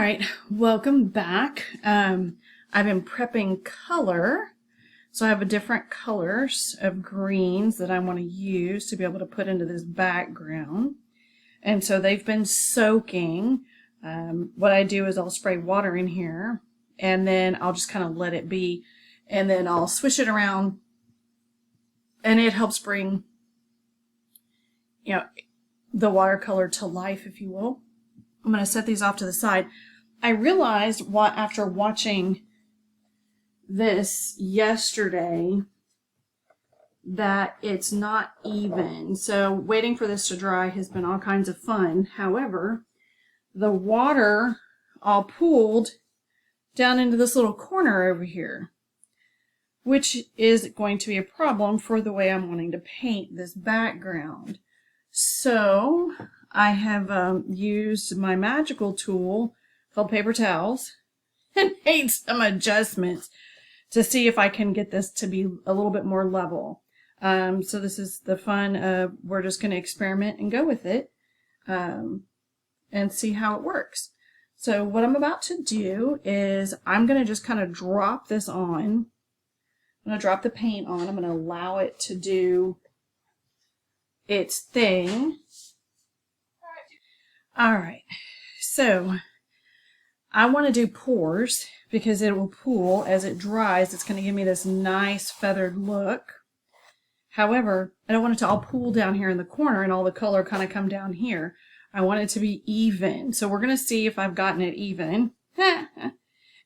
right, welcome back. I've been prepping color, so I have a different colors of greens that I want to use to be able to put into this background. And so they've been soaking. What I do is I'll spray water in here, and then I'll just kind of let it be, and then I'll swish it around, and it helps bring, the watercolor to life, if you will. I'm going to set these off to the side. I realized after watching this yesterday that it's not even. So waiting for this to dry has been all kinds of fun. However, the water all pooled down into this little corner over here, which is going to be a problem for the way I'm wanting to paint this background. So I have used my magical tool called paper towels and made some adjustments to see if I can get this to be a little bit more level. So this is the fun of, we're just going to experiment and go with it and see how it works. So what I'm about to do is I'm going to just kind of drop this on. I'm going to drop the paint on. I'm going to allow it to do its thing. All right, so I want to do pores because it will pool as it dries. It's going to give me this nice feathered look. However, I don't want it to all pool down here in the corner and all the color kind of come down here. I want it to be even. So we're going to see if I've gotten it even.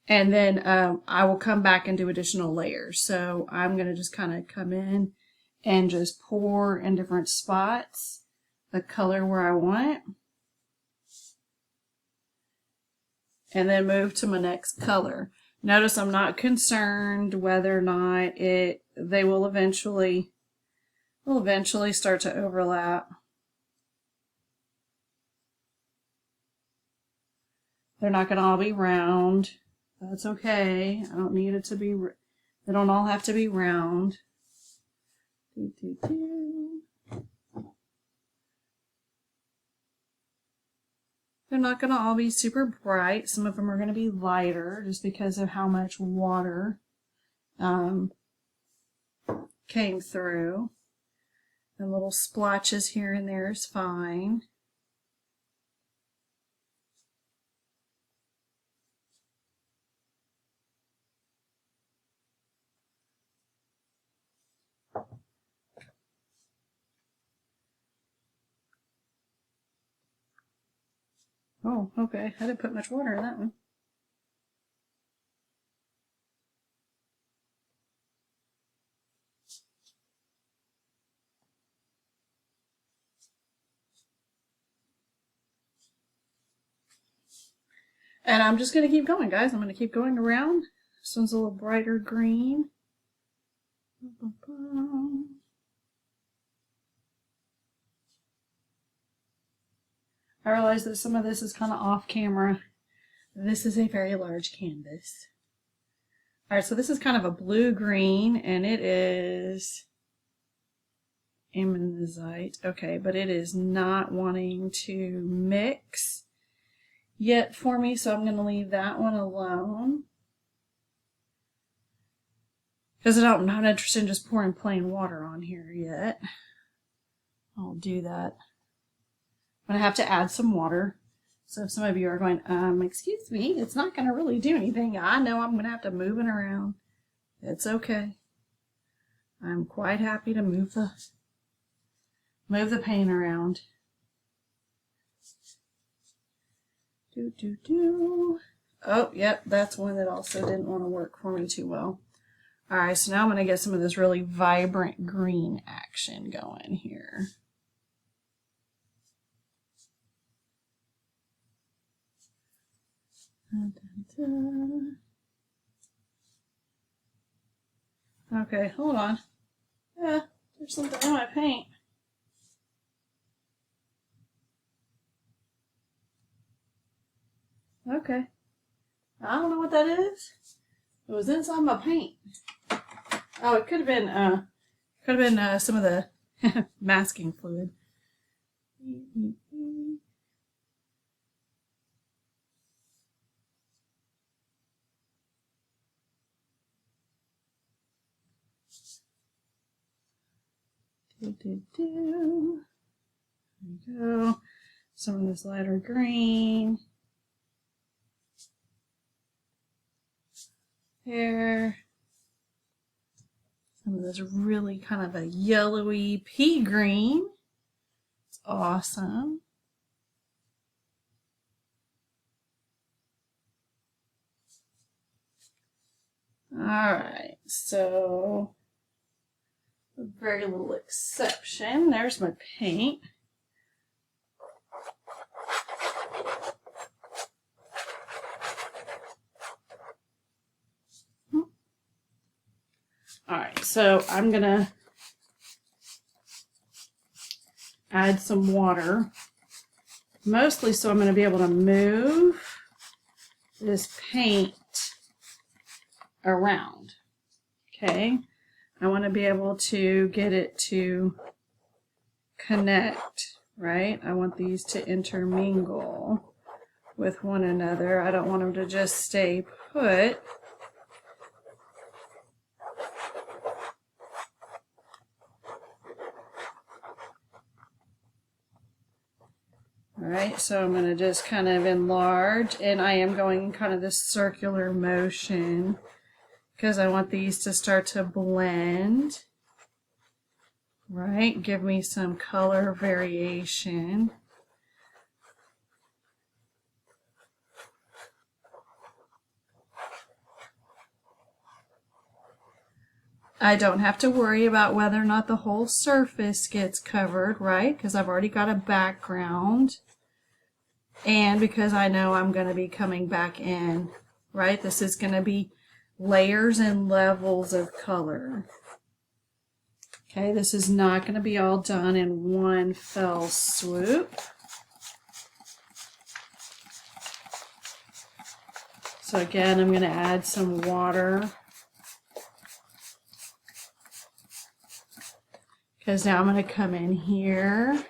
And then I will come back and do additional layers. So I'm going to just kind of come in and just pour in different spots the color where I want it. And then move to my next color. Notice I'm not concerned whether or not they will eventually start to overlap. They're not going to all be round. That's okay. I don't need it to be, they don't all have to be round. They're not going to all be super bright. Some of them are going to be lighter just because of how much water came through. The little splotches here and there is fine. Oh, okay. I didn't put much water in that one. And I'm just going to keep going, guys. I'm going to keep going around. This one's a little brighter green. I realize that some of this is kind of off camera. This is a very large canvas. All right, so this is kind of a blue-green, and it is Ammonite. Okay, but it is not wanting to mix yet for me, so I'm going to leave that one alone. Because I'm not interested in just pouring plain water on here yet. I'll do that. I'm going to have to add some water. So if some of you are going, excuse me, it's not going to really do anything. I know I'm going to have to move it around. It's okay. I'm quite happy to move the paint around. Oh, yep, that's one that also didn't want to work for me too well. All right, so now I'm going to get some of this really vibrant green action going here. Okay, hold on. Yeah, there's something in my paint. Okay. I don't know what that is. It was inside my paint. Oh, it could have been some of the masking fluid. There we go. Some of this lighter green. There. Some of this really kind of a yellowy pea green. It's awesome. Alright, so a very little exception. There's my paint. Alright, so I'm gonna add some water, mostly so I'm going to be able to move this paint around. Okay, I want to be able to get it to connect, right? I want these to intermingle with one another. I don't want them to just stay put. Alright, so I'm going to just kind of enlarge, and I am going kind of this circular motion because I want these to start to blend. Right, give me some color variation. I don't have to worry about whether or not the whole surface gets covered, right? Because I've already got a background. And because I know I'm going to be coming back in, right? This is going to be layers and levels of color. Okay, this is not going to be all done in one fell swoop. So again, I'm going to add some water. Because now I'm going to come in here.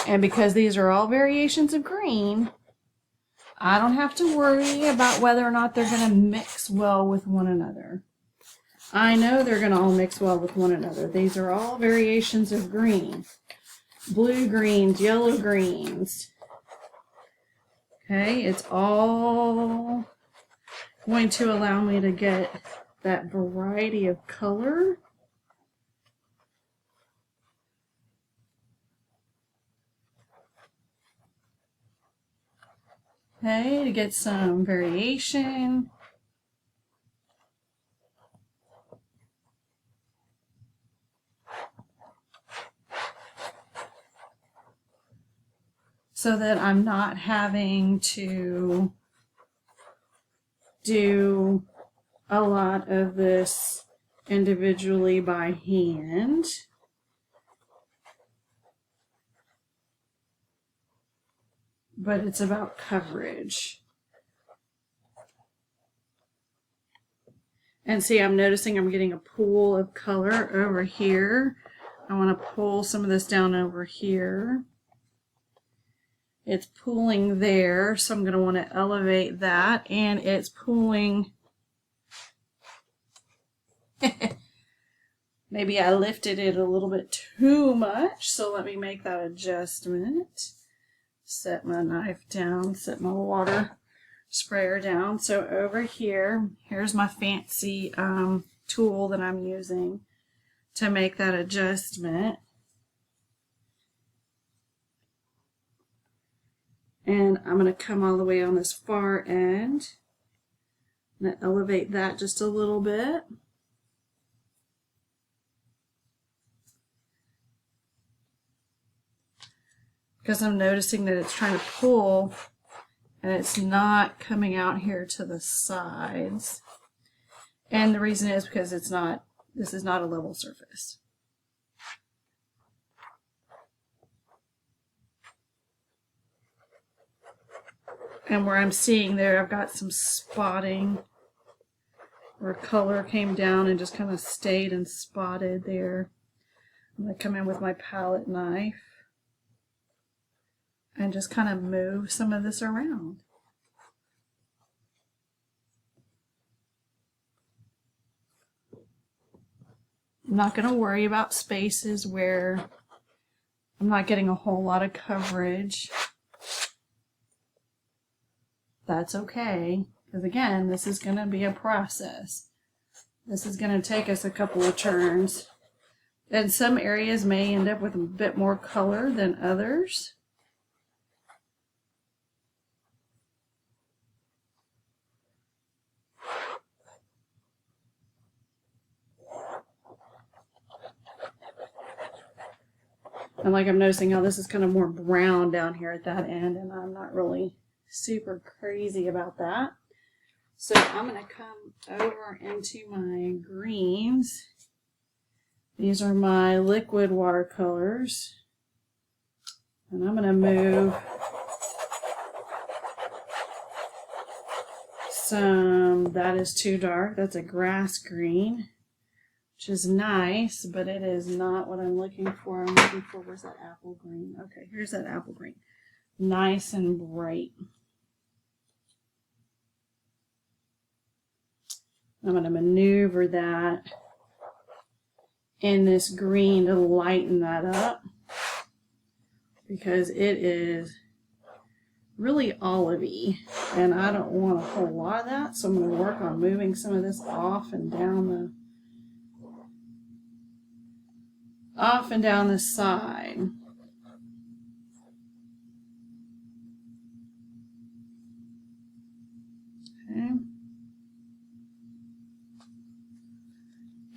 And because these are all variations of green, I don't have to worry about whether or not they're going to mix well with one another. I know they're going to all mix well with one another. These are all variations of green. Blue greens, yellow greens. Okay, it's all going to allow me to get that variety of color. Okay, to get some variation. So that I'm not having to do a lot of this individually by hand. But it's about coverage. And see, I'm noticing I'm getting a pool of color over here. I want to pull some of this down over here. It's pooling there, so I'm going to want to elevate that, and it's pooling. Maybe I lifted it a little bit too much, so let me make that adjustment. Set my knife down, set my water sprayer down. So over here, here's my fancy tool that I'm using to make that adjustment. And I'm going to come all the way on this far end. I'm going to elevate that just a little bit. Because I'm noticing that it's trying to pull and it's not coming out here to the sides. And the reason is because it's not, this is not a level surface. And where I'm seeing there, I've got some spotting where color came down and just kind of stayed and spotted there. I'm going to come in with my palette knife. and just kind of move some of this around. I'm not going to worry about spaces where I'm not getting a whole lot of coverage. That's okay, because again, this is going to be a process. This is going to take us a couple of turns. And some areas may end up with a bit more color than others. And like I'm noticing how this is kind of more brown down here at that end, and I'm not really super crazy about that. So I'm going to come over into my greens. These are my liquid watercolors. And I'm going to move some, that is too dark. That's a grass green, which is nice, but it is not what I'm looking for. I'm looking for, where's that apple green? Okay, here's that apple green. Nice and bright. I'm going to maneuver that in this green to lighten that up, because it is really olivey and I don't want a whole lot of that, so I'm going to work on moving some of this off and down the side. Okay.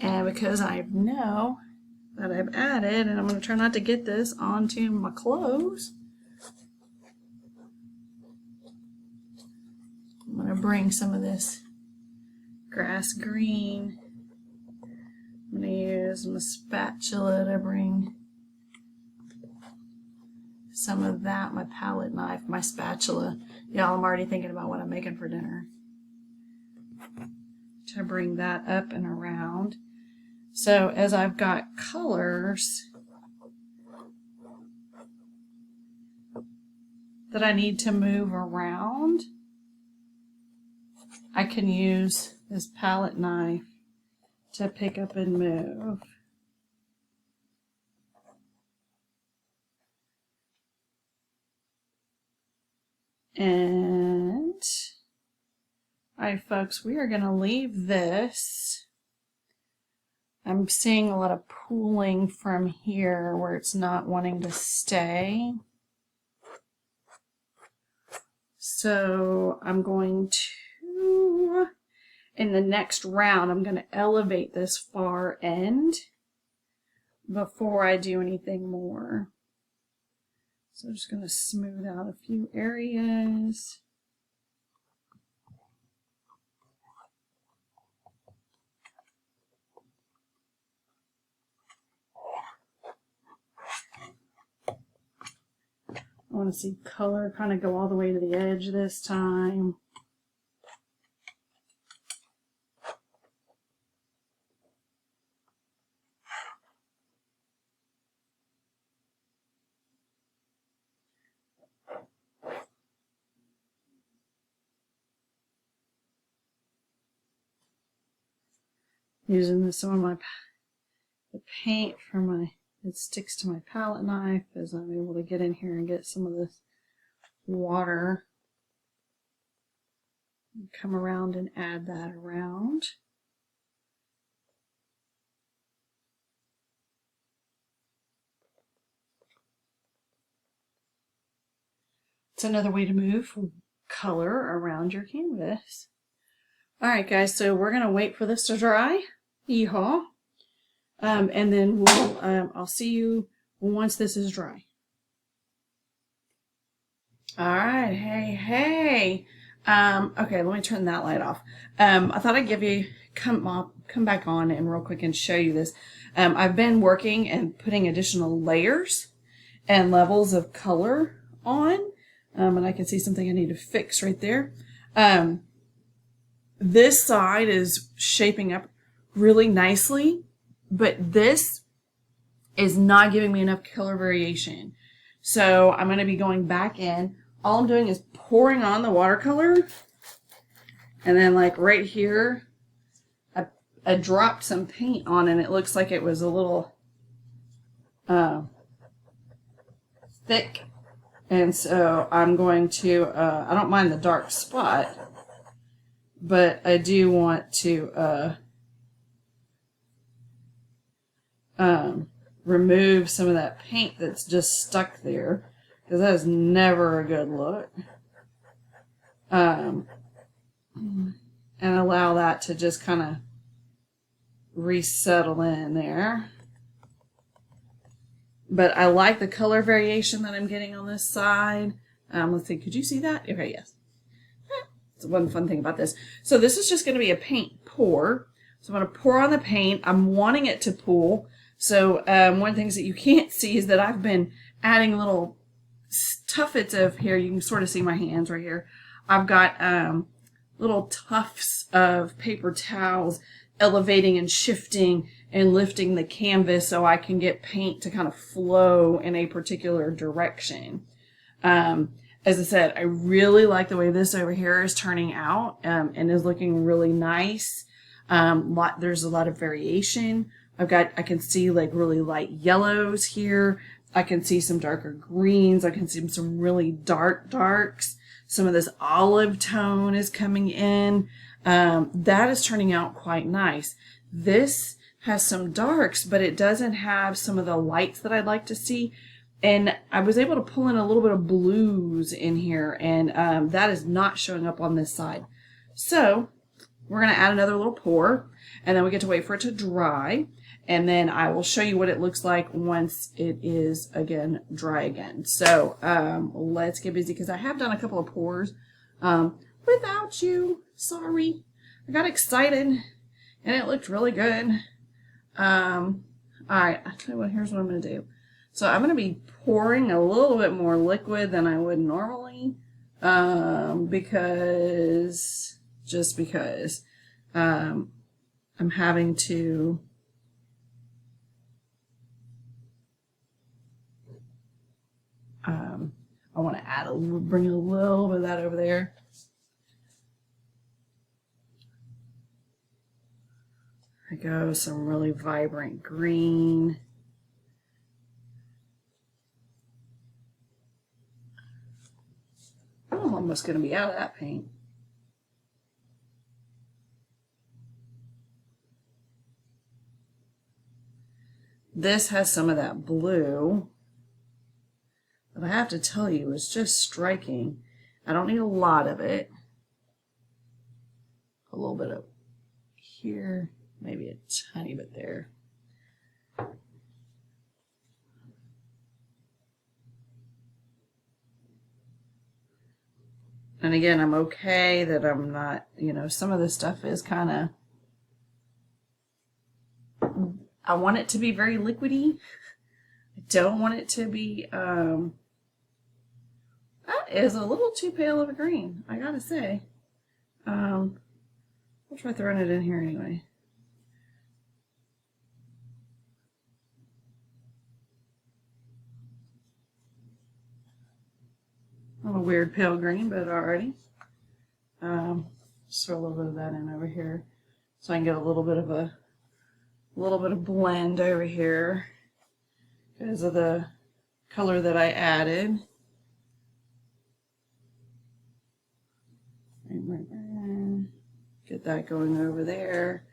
And because I know that I've added, and I'm going to try not to get this onto my clothes, I'm going to bring some of this grass green. I'm going to use my spatula to bring some of that, my palette knife, my spatula. Y'all, I'm already thinking about what I'm making for dinner. To bring that up and around. So as I've got colors that I need to move around, I can use this palette knife to pick up and move. And all right, folks, we are going to leave this. I'm seeing a lot of pooling from here where it's not wanting to stay. So I'm going to, in the next round, I'm going to elevate this far end before I do anything more. So I'm just going to smooth out a few areas. I want to see color kind of go all the way to the edge this time. Using some of the paint from it sticks to my palette knife as I'm able to get in here and get some of this water. Come around and add that around. It's another way to move color around your canvas. All right, guys, so we're going to wait for this to dry. Yeehaw. And then I'll see you once this is dry. All right, hey. Okay, let me turn that light off. I thought I'd come back on and real quick and show you this. I've been working and putting additional layers and levels of color on, and I can see something I need to fix right there. This side is shaping up really nicely, but this is not giving me enough color variation. So I'm going to be going back in. All I'm doing is pouring on the watercolor. And then like right here, I dropped some paint on and it looks like it was a little thick. And so I'm going to, I don't mind the dark spot, but I do want to remove some of that paint that's just stuck there, because that is never a good look. And allow that to just kind of resettle in there. But I like the color variation that I'm getting on this side. Let's see, could you see that? Okay, yes. It's one fun thing about this. So this is just going to be a paint pour. So I'm going to pour on the paint. I'm wanting it to pool. So one of the things that you can't see is that I've been adding little tuffets of here. You can sort of see my hands right here. I've got little tufts of paper towels elevating and shifting and lifting the canvas so I can get paint to kind of flow in a particular direction. As I said, I really like the way this over here is turning out and is looking really nice. There's a lot of variation. I can see like really light yellows here. I can see some darker greens. I can see some really dark darks. Some of this olive tone is coming in. That is turning out quite nice. This has some darks, but it doesn't have some of the lights that I'd like to see. And I was able to pull in a little bit of blues in here, and that is not showing up on this side. So we're going to add another little pour, and then we get to wait for it to dry. And then I will show you what it looks like once it is, again, dry again. So let's get busy, because I have done a couple of pours without you. Sorry. I got excited, and it looked really good. All right, I'll tell you what, here's what I'm going to do. So I'm going to be pouring a little bit more liquid than I would normally, because I'm having to I want to bring a little bit of that over there. There we go, some really vibrant green. Oh, I'm almost going to be out of that paint. This has some of that blue. But I have to tell you, it's just striking. I don't need a lot of it. A little bit of here, maybe a tiny bit there. And again, I'm okay that I'm not, some of this stuff is kind of, I want it to be very liquidy. I don't want it to be, that is a little too pale of a green, I gotta say. I'll try throwing it in here anyway. A little weird pale green, but alrighty. Just throw a little bit of that in over here, so I can get a little bit of blend over here because of the color that I added. Get that going over there.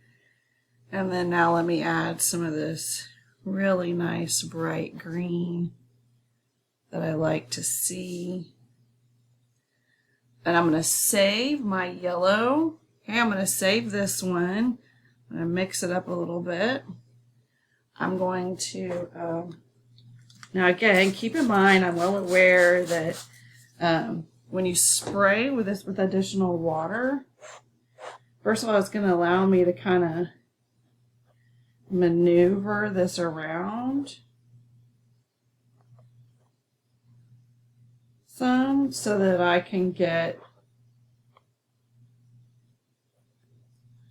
And then now let me add some of this really nice bright green that I like to see. And I'm going to save my yellow. Okay, I'm going to save this one. I'm going to mix it up a little bit. I'm going to, now again, keep in mind, I'm well aware that when you spray with this with additional water, first of all, it's going to allow me to kind of maneuver this around some so that I can get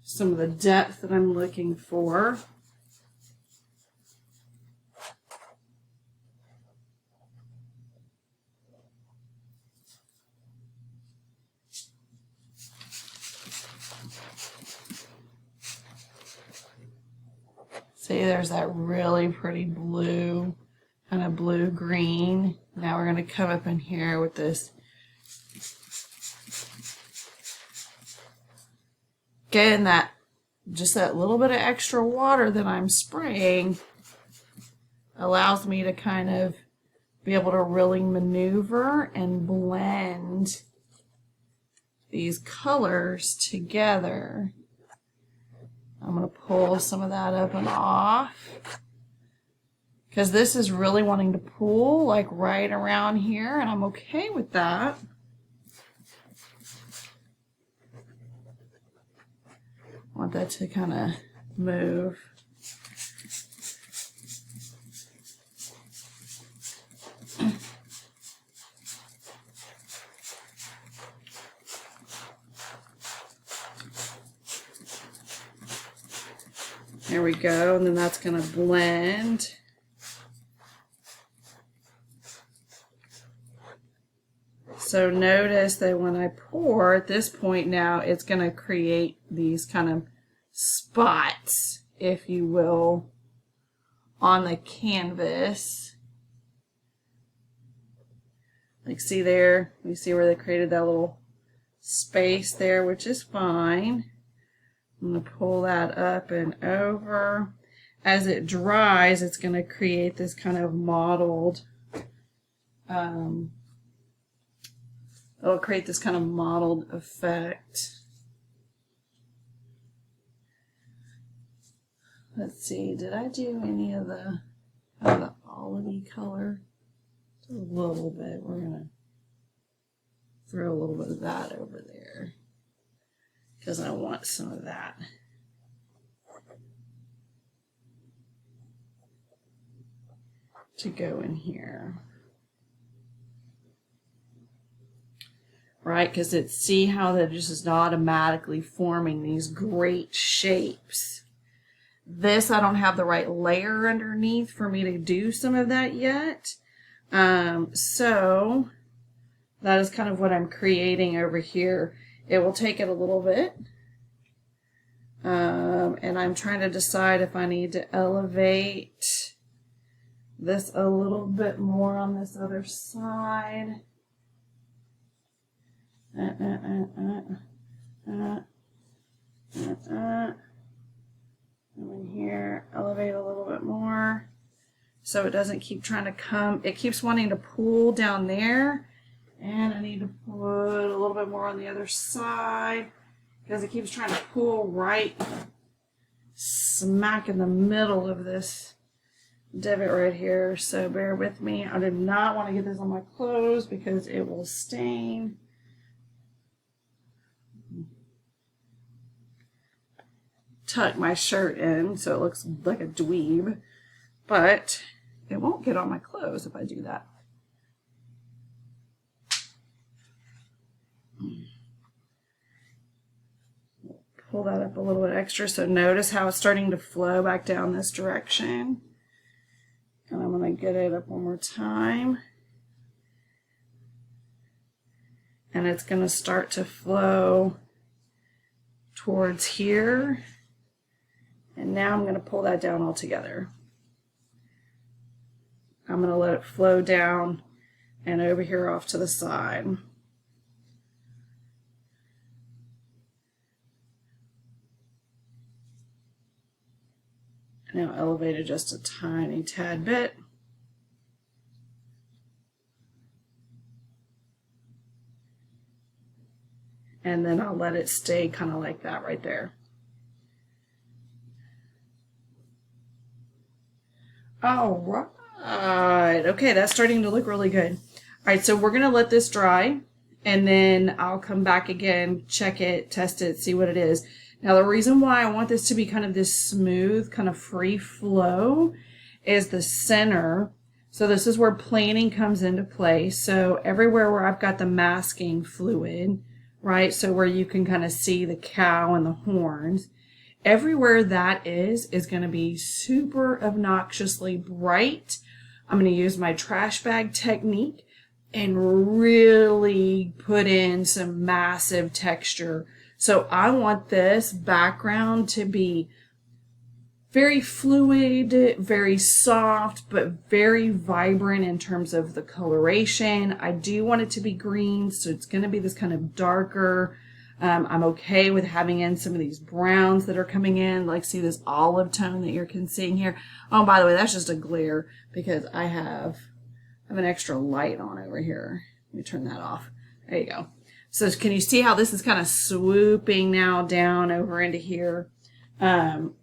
some of the depth that I'm looking for. See, there's that really pretty blue, kind of blue-green. Now we're going to come up in here with this. Getting that, just that little bit of extra water that I'm spraying allows me to kind of be able to really maneuver and blend these colors together. I'm going to pull some of that up and off because this is really wanting to pool like right around here, and I'm okay with that. I want that to kind of move. There we go, and then that's going to blend. So notice that when I pour at this point now, it's going to create these kind of spots, if you will, on the canvas. Like, see there? You see where they created that little space there, which is fine. I'm going to pull that up and over. As it dries, it's going to create this kind of mottled, it'll create this kind of mottled effect. Let's see, did I do any of the olivey color? Just a little bit. We're going to throw a little bit of that over there, because I want some of that. To go in here. Right, because it's, see how that just is automatically forming these great shapes. This, I don't have the right layer underneath for me to do some of that yet. So that is kind of what I'm creating over here. It will take it a little bit. And I'm trying to decide if I need to elevate this a little bit more on this other side. Come in here, elevate a little bit more so it doesn't keep trying to come. It keeps wanting to pool down there, and I need to put a little bit more on the other side because it keeps trying to pool right smack in the middle of this divot right here. So bear with me. I do not want to get this on my clothes because it will stain. Tuck my shirt in so it looks like a dweeb, but it won't get on my clothes if I do that. Pull that up a little bit extra, so notice how it's starting to flow back down this direction. And I'm going to get it up one more time. And it's going to start to flow towards here. And now I'm going to pull that down all together. I'm going to let it flow down and over here off to the side. Now elevate it just a tiny tad bit. And then I'll let it stay kind of like that right there. All right. Okay, that's starting to look really good. All right, so we're going to let this dry, and then I'll come back again, check it, test it, see what it is. Now, the reason why I want this to be kind of this smooth, kind of free flow is the center. So this is where planning comes into play. So everywhere where I've got the masking fluid, right, so where you can kind of see the cow and the horns, everywhere that is going to be super obnoxiously bright. I'm going to use my trash bag technique and really put in some massive texture So I want this background to be very fluid, very soft, but very vibrant in terms of the coloration. I do want it to be green, so it's going to be this kind of darker. I'm okay with having in some of these browns that are coming in, like see this olive tone that you're seeing here. Oh, by the way, that's just a glare because I have an extra light on over here. Let me turn that off. There you go. So can you see how this is kind of swooping now down over into here? And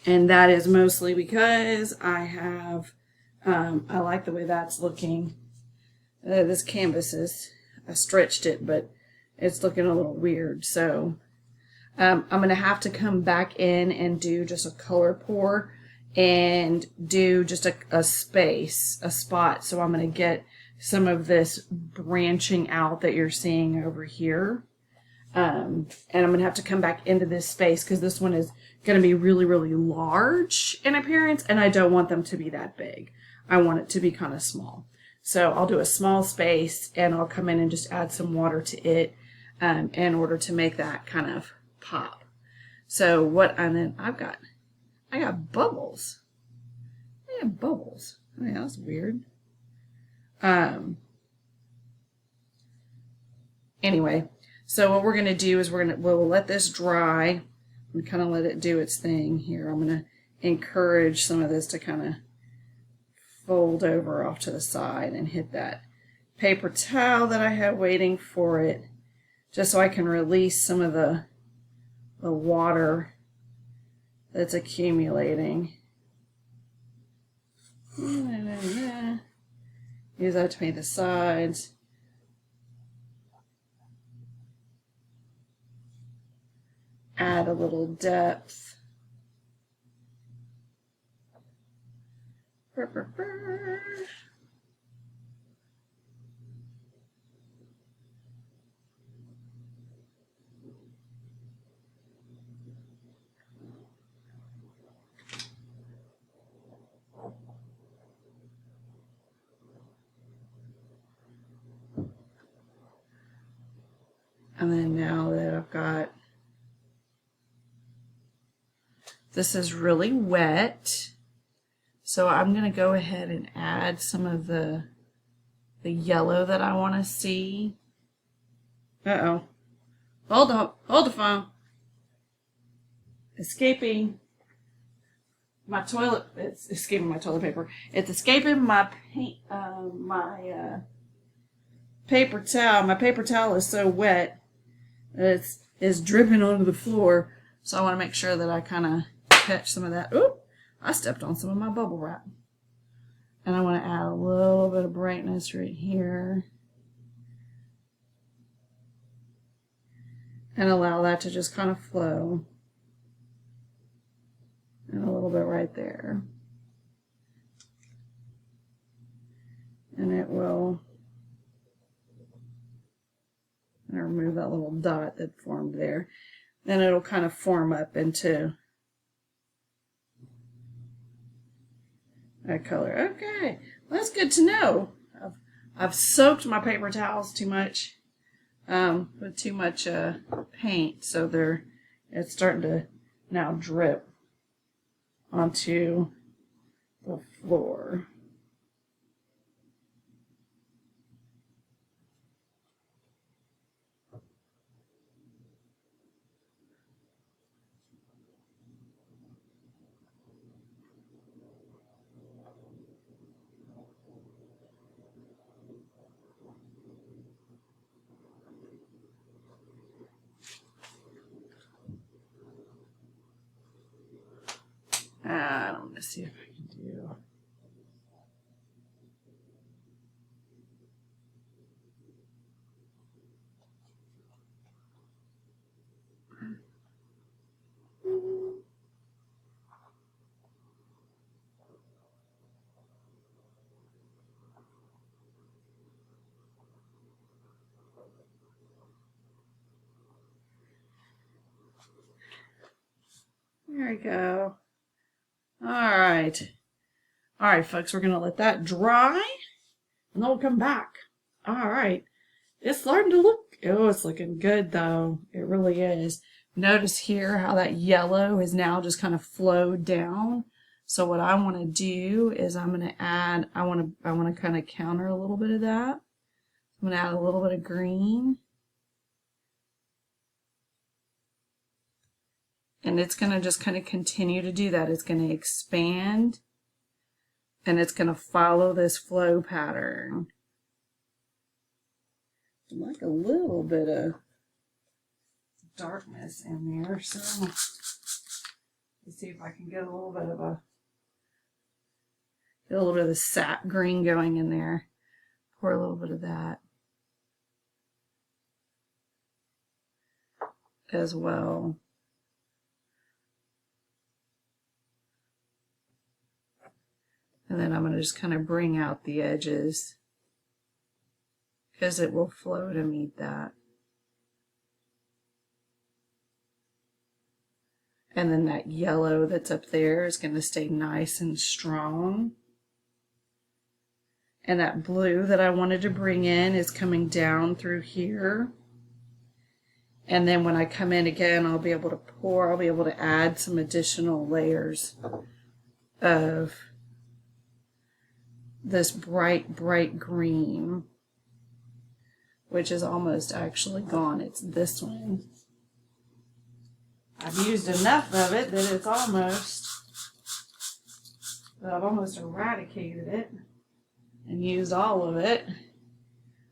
that is mostly because I have, I like the way that's looking. This canvas I stretched it, but it's looking a little weird. So I'm going to have to come back in and do just a color pour and do just a spot. So I'm going to get some of this branching out that you're seeing over here. And I'm going to have to come back into this space because this one is going to be really, really large in appearance, and I don't want them to be that big. I want it to be kind of small. So I'll do a small space, and I'll come in and just add some water to it in order to make that kind of pop. So and then I got bubbles. I have bubbles. Oh, yeah, that's weird. Anyway. So what we're going to do is we'll let this dry and kind of let it do its thing here. I'm going to encourage some of this to kind of fold over off to the side and hit that paper towel that I have waiting for it, just so I can release some of the water that's accumulating. Use that to paint the sides. Add a little depth. And then now that I've got, this is really wet, so I'm going to go ahead and add some of the yellow that I want to see. Uh-oh. Hold up. Hold the phone. Escaping my toilet. It's escaping my toilet paper. It's escaping my paint, paper towel. My paper towel is so wet that it's dripping onto the floor. So I want to make sure that I kind of catch some of that. Oop! I stepped on some of my bubble wrap. And I want to add a little bit of brightness right here. And allow that to just kind of flow. And a little bit right there. And it will, and remove that little dot that formed there. Then it'll kind of form up into that color. Okay, well, that's good to know. I've soaked my paper towels too much with too much paint, so it's starting to now drip onto the floor. I'm going to see if I can do. There we go. All right, folks, we're going to let that dry, and then we'll come back. All right, it's starting to look Oh, it's looking good though. It really is. Notice here how that yellow is now just kind of flowed down. So what I want to do is I'm going to add, I want to kind of counter a little bit of that. I'm going to add a little bit of green. And it's going to just kind of continue to do that. It's going to expand and it's going to follow this flow pattern. I like a little bit of darkness in there, so let's see if I can get a little bit of the sap green going in there. Pour a little bit of that as well. And then I'm going to just kind of bring out the edges because it will flow to meet that. And then that yellow that's up there is going to stay nice and strong. And that blue that I wanted to bring in is coming down through here. And then when I come in again, I'll be able to pour, I'll be able to add some additional layers of this bright, bright green, which is almost actually gone. It's this one. I've used enough of it that it's almost, that I've almost eradicated it and used all of it.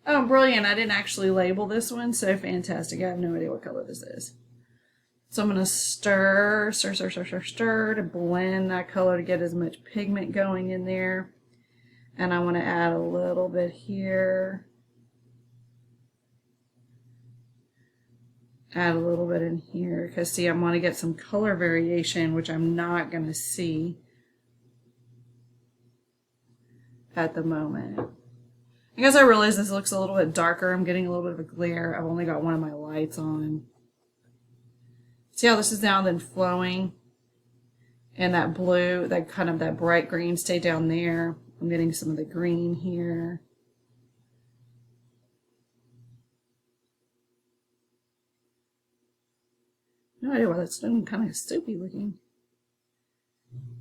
Oh, brilliant. I didn't actually label this one, so fantastic. I have no idea what color this is. So I'm going to stir to blend that color to get as much pigment going in there. And I want to add a little bit here. Add a little bit in here because see, I want to get some color variation, which I'm not going to see at the moment. I guess I realize this looks a little bit darker. I'm getting a little bit of a glare. I've only got one of my lights on. See how this is now then flowing? And that blue, that kind of that bright green stay down there. I'm getting some of the green here. No idea why that's still kind of soapy looking.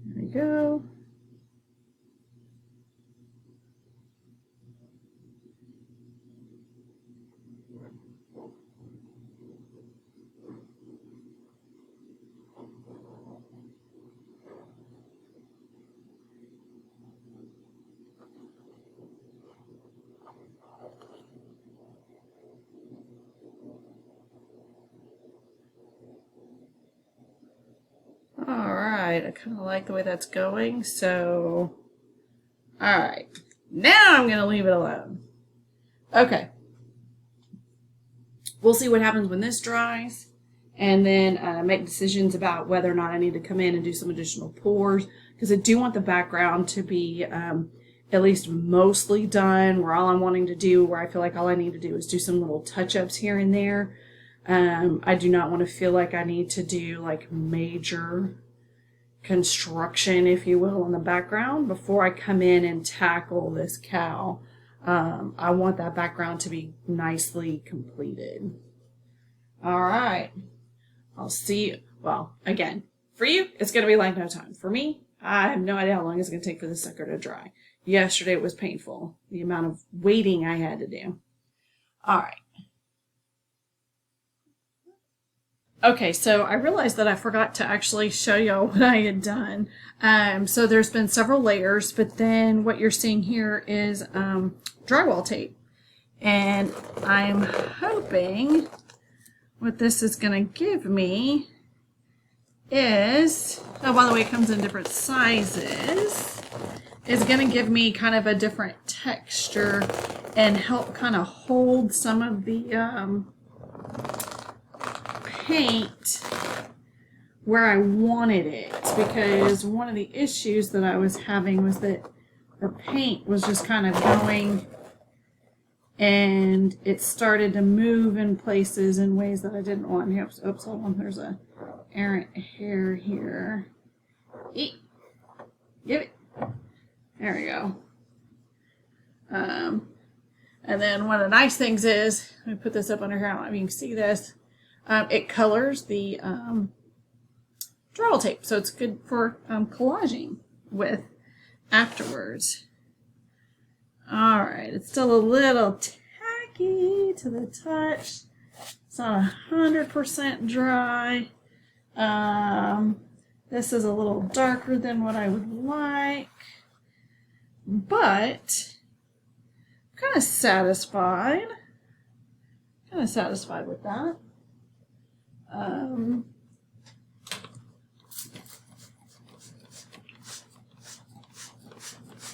There we go. Alright, I kind of like the way that's going, so alright, now I'm going to leave it alone. Okay, we'll see what happens when this dries, and then make decisions about whether or not I need to come in and do some additional pours, because I do want the background to be at least mostly done, where all I'm wanting to do, where I feel like all I need to do is do some little touch-ups here and there. I do not want to feel like I need to do like major construction, if you will, in the background before I come in and tackle this cow. I want that background to be nicely completed. All right. I'll see you. Well, again, for you, it's going to be like no time. For me, I have no idea how long it's going to take for this sucker to dry. Yesterday it was painful, the amount of waiting I had to do. All right. Okay, so I realized that I forgot to actually show y'all what I had done. So there's been several layers, but then what you're seeing here is drywall tape. And I'm hoping what this is going to give me is, oh, by the way, it comes in different sizes, is going to give me kind of a different texture and help kind of hold some of the paint where I wanted it, because one of the issues that I was having was that the paint was just kind of going and it started to move in places in ways that I didn't want. Oops, hold on, there's a errant hair here. Eat. Give it. There we go. And then one of the nice things is, let me put this up under here, I don't know if you can see this, it colors the drywall tape, so it's good for collaging with afterwards. Alright, it's still a little tacky to the touch. It's not 100% dry. This is a little darker than what I would like, but I'm kind of satisfied. With that.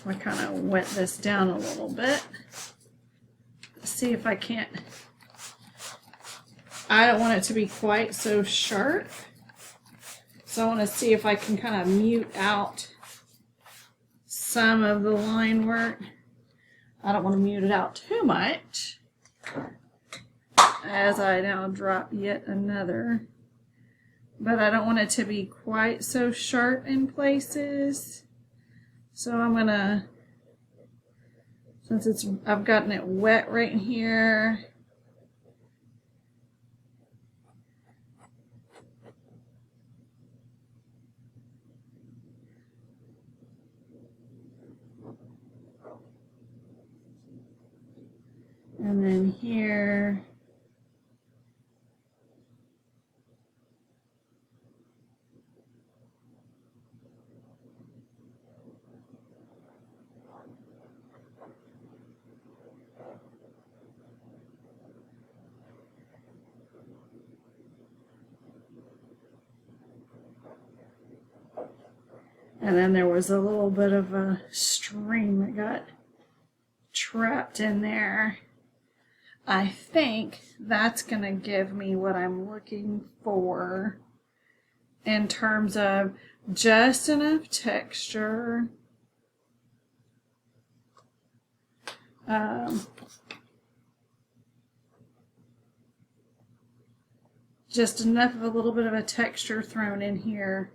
I kind of wet this down a little bit. Let's see if I can't. I don't want it to be quite so sharp. So I want to see if I can kind of mute out some of the line work. I don't want to mute it out too much as I now drop yet another. But I don't want it to be quite so sharp in places. So I'm gonna, since I've gotten it wet right in here, and then here, and then there was a little bit of a stream that got trapped in there. I think that's going to give me what I'm looking for in terms of just enough texture. Just enough of a little bit of a texture thrown in here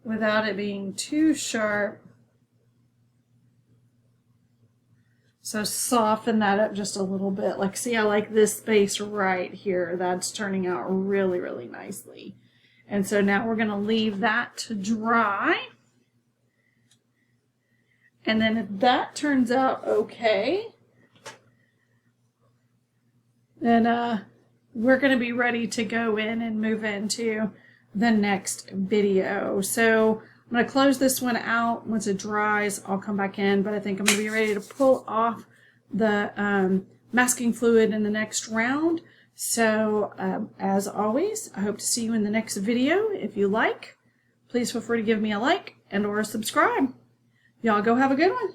without it being too sharp. So soften that up just a little bit. Like, see, I like this space right here. That's turning out really, really nicely. And so now we're going to leave that to dry. And then if that turns out okay, then we're going to be ready to go in and move into the next video. So I'm going to close this one out. Once it dries, I'll come back in, but I think I'm going to be ready to pull off the masking fluid in the next round. So as always, I hope to see you in the next video. If you like, please feel free to give me a like and or a subscribe. Y'all go have a good one.